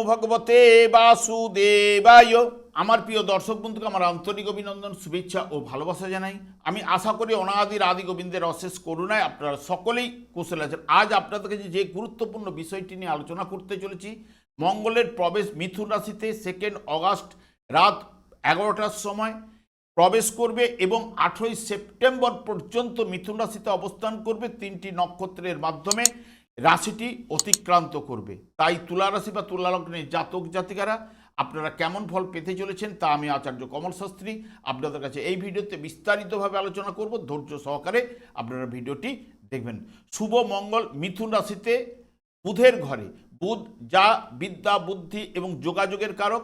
ভগবতে বাসুদেবায়। আমার প্রিয় দর্শক বন্ধুকে আমার আন্তরিক অভিনন্দন, শুভেচ্ছা ও ভালোবাসা জানাই। আমি আশা করি অনাদির আদি গোবিন্দের অশেষ করুণায় আপনারা সকলেই কুশল আছেন। আজ আপনাদের কাছে যে গুরুত্বপূর্ণ বিষয়টি নিয়ে আলোচনা করতে চলেছি, মঙ্গলের প্রবেশ মিথুন রাশিতে 2 অগাস্ট রাত 11টার সময় প্রবেশ করবে এবং 18 সেপ্টেম্বর পর্যন্ত মিথুন রাশিতে অবস্থান করবে। 3টি নক্ষত্রের মাধ্যমে রাশিটি অতিক্রান্ত করবে। তাই তুলা রাশি বা তুলা লগ্নের জাতক জাতিকারা আপনারা কেমন ফল পেতে চলেছেন তা আমি আচার্য কমল শাস্ত্রী আপনাদের কাছে এই ভিডিওতে বিস্তারিতভাবে আলোচনা করব। ধৈর্য সহকারে আপনারা ভিডিওটি দেখবেন। শুভ মঙ্গল মিথুন রাশিতে বুধের ঘরে, বুধ যা বিদ্যা বুদ্ধি এবং যোগাযোগের কারক,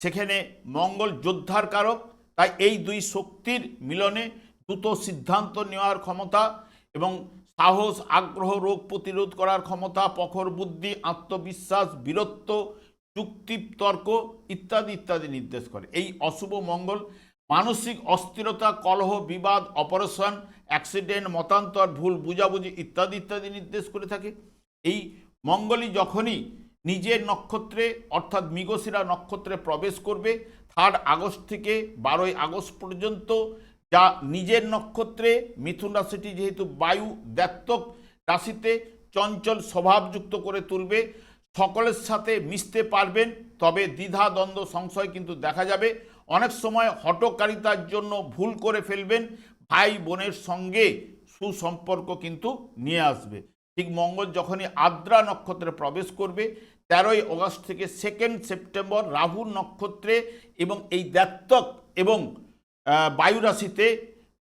সেখানে মঙ্গল যোদ্ধার কারক। তাই এই দুই শক্তির মিলনে দ্রুত সিদ্ধান্ত নেওয়ার ক্ষমতা এবং সাহস, আগ্রহ, রোগ প্রতিরোধ করার ক্ষমতা, প্রখর বুদ্ধি, আত্মবিশ্বাস, বীরত্ব, যুক্তি তর্ক ইত্যাদি ইত্যাদি নির্দেশ করে। এই অশুভ মঙ্গল মানসিক অস্থিরতা, কলহ, বিবাদ, অপারেশন, অ্যাক্সিডেন্ট, মতান্তর, ভুল বুঝাবুঝি ইত্যাদি ইত্যাদি নির্দেশ করে থাকে। এই মঙ্গলই যখনই নিজের নক্ষত্রে অর্থাৎ মৃগশিরা নক্ষত্রে প্রবেশ করবে 3 আগস্ট থেকে 12 আগস্ট পর্যন্ত, যা নিজের নক্ষত্রে, মিথুন রাশিটি যেহেতু বায়ু দ্বাত্মক রাশিতে চঞ্চল স্বভাবযুক্ত করে তুলবে। সকলের সাথে মিশতে পারবেন, তবে দ্বিধা দ্বন্দ্ব সংশয় কিন্তু দেখা যাবে। অনেক সময় হঠকারিতার জন্য ভুল করে ফেলবেন। ভাই বোনের সঙ্গে সুসম্পর্ক কিন্তু নিয়ে আসবে। ঠিক মঙ্গল যখনই আদ্রা নক্ষত্রে প্রবেশ করবে 13 আগস্ট থেকে 2 সেপ্টেম্বর রাহু নক্ষত্রে, এবং এই দ্বাত্মক এবং বায়ু রাশিতে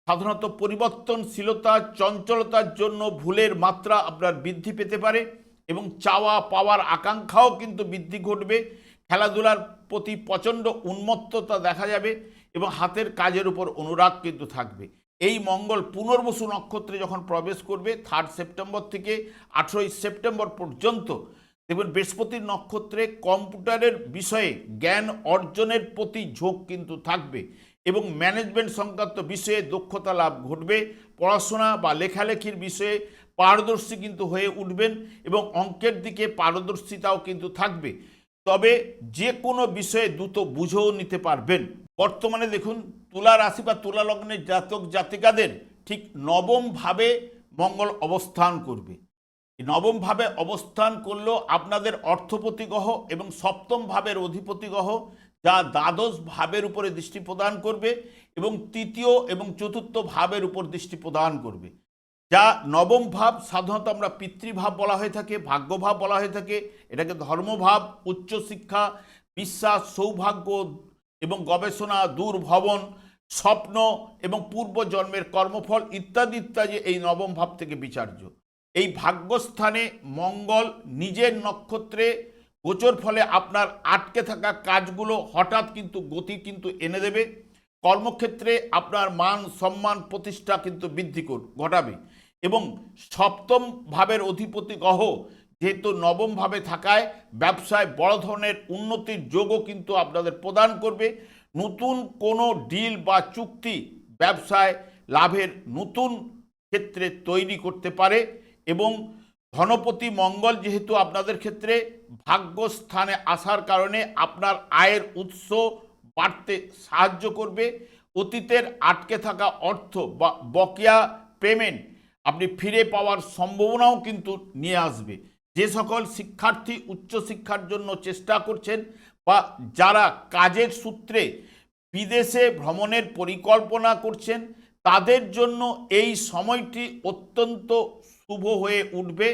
সাধারণত পরিবর্তনশীলতা, চঞ্চলতার জন্য ভুলের মাত্রা আপনার বৃদ্ধি পেতে পারে এবং চাওয়া পাওয়ার আকাঙ্ক্ষাও কিন্তু বৃদ্ধি ঘটবে। খেলাধুলার প্রতি প্রচণ্ড উন্মত্ততা দেখা যাবে এবং হাতের কাজের উপর অনুরাগ কিন্তু থাকবে। এই মঙ্গল পুনর্বসু নক্ষত্রে যখন প্রবেশ করবে 3 সেপ্টেম্বর থেকে 18 সেপ্টেম্বর পর্যন্ত, দেখবেন বৃহস্পতির নক্ষত্রে কম্পিউটারের বিষয়ে জ্ঞান অর্জনের প্রতি ঝোঁক কিন্তু থাকবে এবং ম্যানেজমেন্ট সংক্রান্ত বিষয়ে দক্ষতা লাভ ঘটবে। পড়াশোনা বা লেখালেখির বিষয়ে পারদর্শী কিন্তু হয়ে উঠবেন এবং অঙ্কের দিকে পারদর্শিতাও কিন্তু থাকবে। তবে যে কোনো বিষয়ে দ্রুত বুঝেও নিতে পারবেন। বর্তমানে দেখুন তুলা রাশি বা তুলা লগ্নের জাতক জাতিকাদের ঠিক নবম ভাবে মঙ্গল অবস্থান করবে। নবম ভাবে অবস্থান করলেও আপনাদের অর্থপতি গ্রহ এবং সপ্তম ভাবের অধিপতি গ্রহ, যা দ্বাদশ ভাবের উপরে দৃষ্টি প্রদান করবে এবং তৃতীয় এবং চতুর্থ ভাবের উপর দৃষ্টি প্রদান করবে। যা নবম ভাব সাধারণত আমরা পিতৃভাব বলা হয়ে থাকে, ভাগ্যভাব বলা হয়ে থাকে। এটাকে ধর্মভাব, উচ্চশিক্ষা, বিশ্বাস, সৌভাগ্য এবং গবেষণা, দূরভবন, স্বপ্ন এবং পূর্বজন্মের কর্মফল ইত্যাদি ইত্যাদি এই নবম ভাব থেকে বিচার্য। এই ভাগ্যস্থানে মঙ্গল নিজের নক্ষত্রে গোচর ফলে আপনার আটকে থাকা কাজগুলো হঠাৎ কিন্তু গতি কিন্তু এনে দেবে। কর্মক্ষেত্রে আপনার মান সম্মান প্রতিষ্ঠা কিন্তু বৃদ্ধি ঘটাবে এবং সপ্তম ভাবের অধিপতি গ্রহ যেহেতু নবম ভাবে থাকায় ব্যবসায় বড় ধরনের উন্নতির যোগও কিন্তু আপনাদের প্রদান করবে। নতুন কোনো ডিল বা চুক্তি ব্যবসায় লাভের নতুন ক্ষেত্রে তৈরি করতে পারে এবং ধনপতি মঙ্গল যেহেতু আপনাদের ক্ষেত্রে ভাগ্যস্থানে আসার কারণে আপনার আয়ের উৎস বাড়তে সাহায্য করবে। অতীতের আটকে থাকা অর্থ বা বকেয়া পেমেন্ট আপনি ফিরে পাওয়ার সম্ভাবনাও কিন্তু নিয়ে আসবে। যে সকল শিক্ষার্থী উচ্চশিক্ষার জন্য চেষ্টা করছেন বা যারা কাজের সূত্রে বিদেশে ভ্রমণের পরিকল্পনা করছেন, তাদের জন্য এই সময়টি অত্যন্ত শুভ হয়ে উঠবে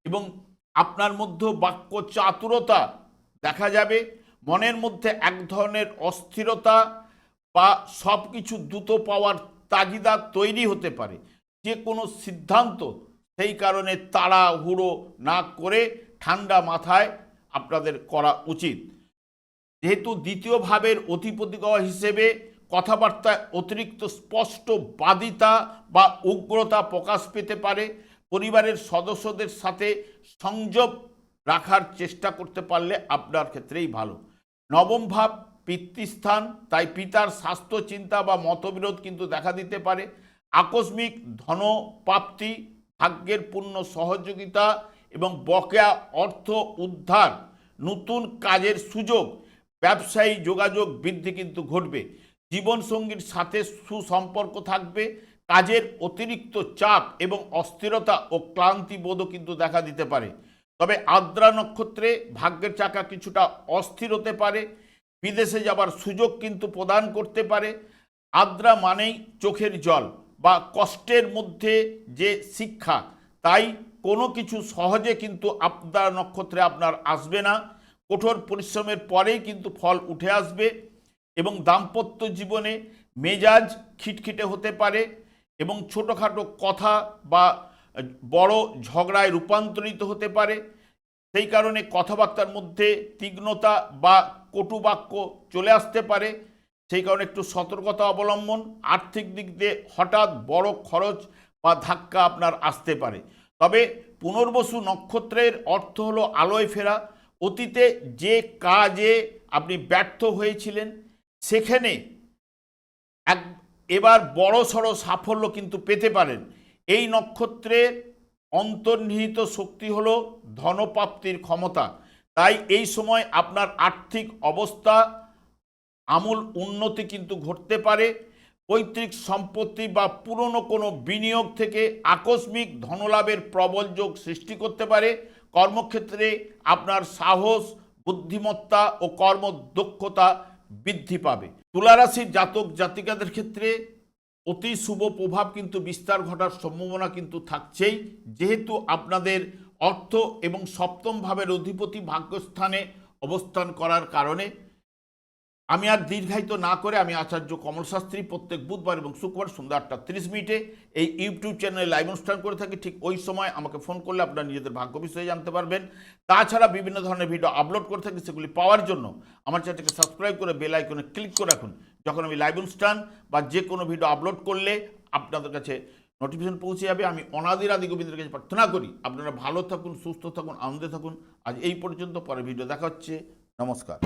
এবং আপনার মধ্যে বাক্য চাতুরতা দেখা যাবে। মনের মধ্যে এক ধরনের অস্থিরতা বা সব কিছু দ্রুত পাওয়ার তাগিদা তৈরি হতে পারে। যে কোনো সিদ্ধান্ত সেই কারণে তাড়াহুড়ো না করে ঠান্ডা মাথায় আপনাদের করা উচিত। যেহেতু দ্বিতীয় ভাবের অধিপতি গ্রহ হিসেবে কথাবার্তায় অতিরিক্ত স্পষ্টবাদিতা বা উগ্রতা প্রকাশ পেতে পারে। পরিবারের সদস্যদের সাথে সংযোগ রাখার চেষ্টা করতে পারলে আপনার ক্ষেত্রেই ভালো। নবম ভাব পিতৃস্থান, তাই পিতার স্বাস্থ্য চিন্তা বা মতবিরোধ কিন্তু দেখা দিতে পারে। আকস্মিক ধনপ্রাপ্তি, ভাগ্যের পূর্ণ সহযোগিতা এবং বকেয়া অর্থ উদ্ধার নতুন কাজের সুযোগ, ব্যবসায়ী যোগাযোগ বৃদ্ধি কিন্তু ঘটবে। জীবনসঙ্গীর সাথে সুসম্পর্ক থাকবে। কাজের অতিরিক্ত চাপ এবং অস্থিরতা ও ক্লান্তি বোধও কিন্তু দেখা দিতে পারে। তবে আদ্রা নক্ষত্রে ভাগ্যের চাকা কিছুটা অস্থির হতে পারে। বিদেশে যাবার সুযোগ কিন্তু প্রদান করতে পারে। আদ্রা মানেই চোখের জল বা কষ্টের মধ্যে যে শিক্ষা, তাই কোনো কিছু সহজে কিন্তু আদ্রা নক্ষত্রে আপনার আসবে না। কঠোর পরিশ্রমের পরেই কিন্তু ফল উঠে আসবে। এবং দাম্পত্য জীবনে মেজাজ খিটখিটে হতে পারে এবং ছোটোখাটো কথা বা বড় ঝগড়ায় রূপান্তরিত হতে পারে। সেই কারণে কথাবার্তার মধ্যে তীক্ষ্ণতা বা কটু বাক্য চলে আসতে পারে। সেই কারণে একটু সতর্কতা অবলম্বন। আর্থিক দিক দিয়ে হঠাৎ বড় খরচ বা ধাক্কা আপনার আসতে পারে। তবে পুনর্বসু নক্ষত্রের অর্থ হলো আলোয় ফেরা। অতীতে যে কাজে আপনি ব্যর্থ হয়েছিলেন সেখানে এবার বড়সড় সাফল্য কিন্তু পেতে পারেন। এই নক্ষত্রের অন্তর্নিহিত শক্তি হলো ধনপ্রাপ্তির ক্ষমতা। তাই এই সময় আপনার আর্থিক অবস্থা আমূল উন্নতি কিন্তু ঘটতে পারে। পৈতৃক সম্পত্তি বা পুরনো কোনো বিনিয়োগ থেকে আকস্মিক ধনলাভের প্রবল যোগ সৃষ্টি করতে পারে। কর্মক্ষেত্রে আপনার সাহস, বুদ্ধিমত্তা ও কর্মদক্ষতা বৃদ্ধি পাবে। তুলারাশির জাতক জাতিকাদের ক্ষেত্রে অতি শুভ প্রভাব কিন্তু বিস্তার ঘটার সম্ভাবনা কিন্তু থাকছেই, যেহেতু আপনাদের অর্থ এবং সপ্তম ভাবের অধিপতি ভাগ্যস্থানে অবস্থান করার কারণে। আমি আর দীর্ঘায়িত না করে আমি আচার্য কমল শাস্ত্রী প্রত্যেক বুধবার এবং শুক্রবার সন্ধ্যা 8:30 এই ইউটিউব চ্যানেলে লাইভ অনুষ্ঠান করে থাকি। ঠিক ওই সময় আমাকে ফোন করলে আপনারা নিজেদের ভাগ্য বিষয়ে জানতে পারবেন। তাছাড়া বিভিন্ন ধরনের ভিডিও আপলোড করে থাকি, সেগুলি পাওয়ার জন্য আমার চ্যানেলকে সাবস্ক্রাইব করে বেল আইকনে ক্লিক করে রাখুন। যখন আমি লাইভ অনুষ্ঠান বা যে কোনো ভিডিও আপলোড করলে আপনাদের কাছে নোটিফিকেশন পৌঁছে যাবে। আমি অনাদির আদি গোবিন্দের কাছে প্রার্থনা করি আপনারা ভালো থাকুন, সুস্থ থাকুন, আনন্দে থাকুন। আজ এই পর্যন্ত, পরে ভিডিও দেখা হচ্ছে। নমস্কার।